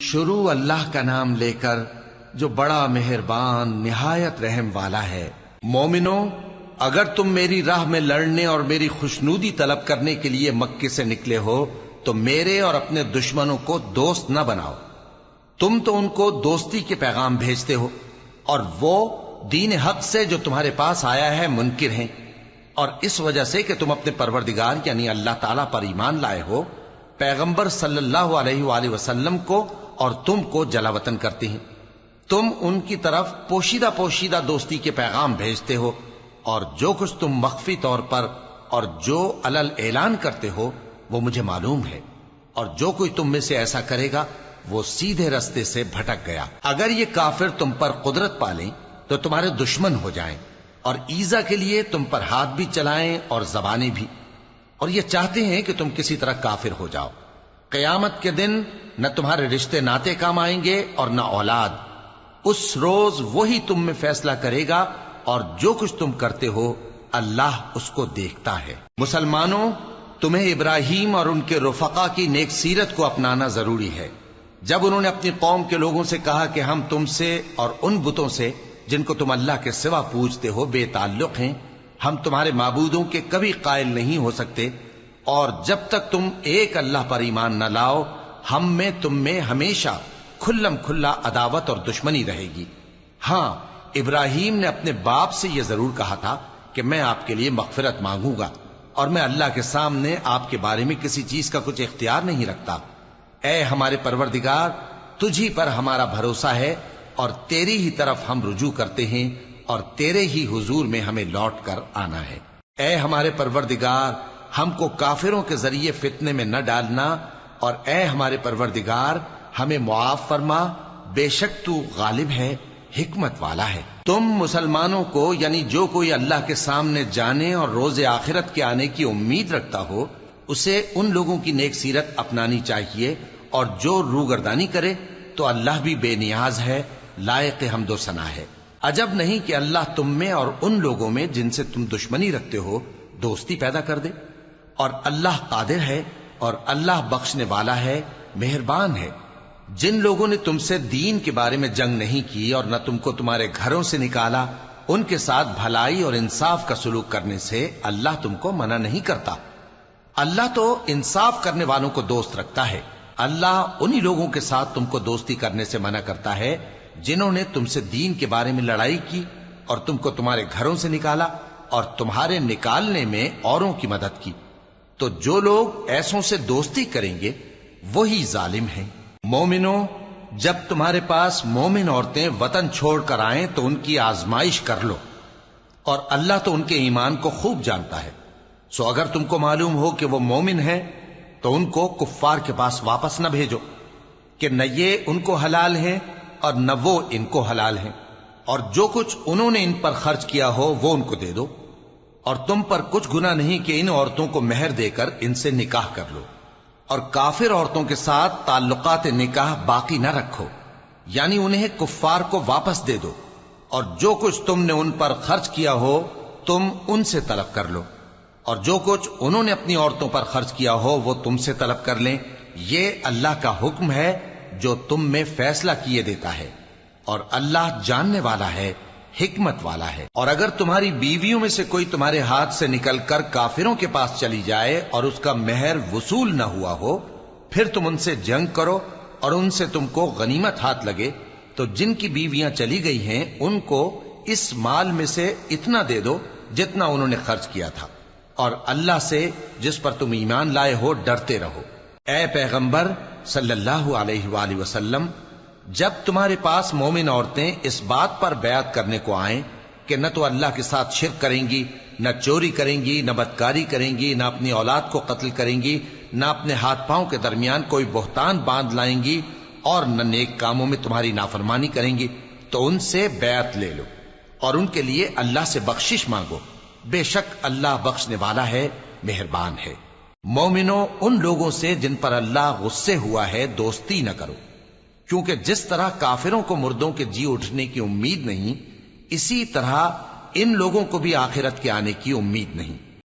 شروع اللہ کا نام لے کر جو بڑا مہربان نہایت رحم والا ہے۔ مومنو، اگر تم میری راہ میں لڑنے اور میری خوشنودی طلب کرنے کے لیے مکے سے نکلے ہو تو میرے اور اپنے دشمنوں کو دوست نہ بناؤ۔ تم تو ان کو دوستی کے پیغام بھیجتے ہو اور وہ دین حق سے جو تمہارے پاس آیا ہے منکر ہیں، اور اس وجہ سے کہ تم اپنے پروردگار یعنی اللہ تعالیٰ پر ایمان لائے ہو، پیغمبر صلی اللہ علیہ وآلہ وسلم کو اور تم کو جلا وطن کرتے ہیں۔ تم ان کی طرف پوشیدہ پوشیدہ دوستی کے پیغام بھیجتے ہو، اور جو کچھ تم مخفی طور پر اور جو علل اعلان کرتے ہو وہ مجھے معلوم ہے، اور جو کوئی تم میں سے ایسا کرے گا وہ سیدھے رستے سے بھٹک گیا۔ اگر یہ کافر تم پر قدرت پالیں تو تمہارے دشمن ہو جائیں، اور ایذا کے لیے تم پر ہاتھ بھی چلائیں اور زبانیں بھی، اور یہ چاہتے ہیں کہ تم کسی طرح کافر ہو جاؤ۔ قیامت کے دن نہ تمہارے رشتے ناتے کام آئیں گے اور نہ اولاد۔ اس روز وہی تم میں فیصلہ کرے گا، اور جو کچھ تم کرتے ہو اللہ اس کو دیکھتا ہے۔ مسلمانوں، تمہیں ابراہیم اور ان کے رفقا کی نیک سیرت کو اپنانا ضروری ہے۔ جب انہوں نے اپنی قوم کے لوگوں سے کہا کہ ہم تم سے اور ان بتوں سے جن کو تم اللہ کے سوا پوجتے ہو بے تعلق ہیں، ہم تمہارے معبودوں کے کبھی قائل نہیں ہو سکتے، اور جب تک تم ایک اللہ پر ایمان نہ لاؤ ہم میں تم میں ہمیشہ کھلم کھلا عداوت اور دشمنی رہے گی۔ ہاں، ابراہیم نے اپنے باپ سے یہ ضرور کہا تھا کہ میں آپ کے لیے مغفرت مانگوں گا، اور میں اللہ کے سامنے آپ کے بارے میں کسی چیز کا کچھ اختیار نہیں رکھتا۔ اے ہمارے پروردگار، تجھی پر ہمارا بھروسہ ہے اور تیری ہی طرف ہم رجوع کرتے ہیں، اور تیرے ہی حضور میں ہمیں لوٹ کر آنا ہے۔ اے ہمارے پروردگار، ہم کو کافروں کے ذریعے فتنے میں نہ ڈالنا، اور اے ہمارے پروردگار ہمیں معاف فرما، بے شک تو غالب ہے، حکمت والا ہے۔ تم مسلمانوں کو یعنی جو کوئی اللہ کے سامنے جانے اور روز آخرت کے آنے کی امید رکھتا ہو اسے ان لوگوں کی نیک سیرت اپنانی چاہیے، اور جو روگردانی کرے تو اللہ بھی بے نیاز ہے، لائق حمد و ثنا ہے۔ عجب نہیں کہ اللہ تم میں اور ان لوگوں میں جن سے تم دشمنی رکھتے ہو دوستی پیدا کر دے، اور اللہ قادر ہے اور اللہ بخشنے والا ہے، مہربان ہے۔ جن لوگوں نے تم سے دین کے بارے میں جنگ نہیں کی اور نہ تم کو تمہارے گھروں سے نکالا، ان کے ساتھ بھلائی اور انصاف کا سلوک کرنے سے اللہ تم کو منع نہیں کرتا۔ اللہ تو انصاف کرنے والوں کو دوست رکھتا ہے۔ اللہ انہی لوگوں کے ساتھ تم کو دوستی کرنے سے منع کرتا ہے جنہوں نے تم سے دین کے بارے میں لڑائی کی اور تم کو تمہارے گھروں سے نکالا اور تمہارے نکالنے میں اوروں کی مدد کی۔ تو جو لوگ ایسوں سے دوستی کریں گے وہی ظالم ہیں۔ مومنوں، جب تمہارے پاس مومن عورتیں وطن چھوڑ کر آئیں تو ان کی آزمائش کر لو، اور اللہ تو ان کے ایمان کو خوب جانتا ہے۔ سو اگر تم کو معلوم ہو کہ وہ مومن ہیں تو ان کو کفار کے پاس واپس نہ بھیجو کہ نہ یہ ان کو حلال ہیں اور نہ وہ ان کو حلال ہیں، اور جو کچھ انہوں نے ان پر خرچ کیا ہو وہ ان کو دے دو، اور تم پر کچھ گناہ نہیں کہ ان عورتوں کو مہر دے کر ان سے نکاح کر لو، اور کافر عورتوں کے ساتھ تعلقات نکاح باقی نہ رکھو، یعنی انہیں کفار کو واپس دے دو، اور جو کچھ تم نے ان پر خرچ کیا ہو تم ان سے طلب کر لو، اور جو کچھ انہوں نے اپنی عورتوں پر خرچ کیا ہو وہ تم سے طلب کر لیں۔ یہ اللہ کا حکم ہے جو تم میں فیصلہ کیے دیتا ہے، اور اللہ جاننے والا ہے، حکمت والا ہے۔ اور اگر تمہاری بیویوں میں سے کوئی تمہارے ہاتھ سے نکل کر کافروں کے پاس چلی جائے اور اس کا مہر وصول نہ ہوا ہو، پھر تم ان سے جنگ کرو اور ان سے تم کو غنیمت ہاتھ لگے، تو جن کی بیویاں چلی گئی ہیں ان کو اس مال میں سے اتنا دے دو جتنا انہوں نے خرچ کیا تھا، اور اللہ سے جس پر تم ایمان لائے ہو ڈرتے رہو۔ اے پیغمبر صلی اللہ علیہ وآلہ وسلم، جب تمہارے پاس مومن عورتیں اس بات پر بیعت کرنے کو آئیں کہ نہ تو اللہ کے ساتھ شرک کریں گی، نہ چوری کریں گی، نہ بدکاری کریں گی، نہ اپنی اولاد کو قتل کریں گی، نہ اپنے ہاتھ پاؤں کے درمیان کوئی بہتان باندھ لائیں گی، اور نہ نیک کاموں میں تمہاری نافرمانی کریں گی، تو ان سے بیعت لے لو اور ان کے لیے اللہ سے بخشش مانگو، بے شک اللہ بخشنے والا ہے، مہربان ہے۔ مومنوں، ان لوگوں سے جن پر اللہ غصے ہوا ہے دوستی نہ کرو، کیونکہ جس طرح کافروں کو مردوں کے جی اٹھنے کی امید نہیں، اسی طرح ان لوگوں کو بھی آخرت کے آنے کی امید نہیں۔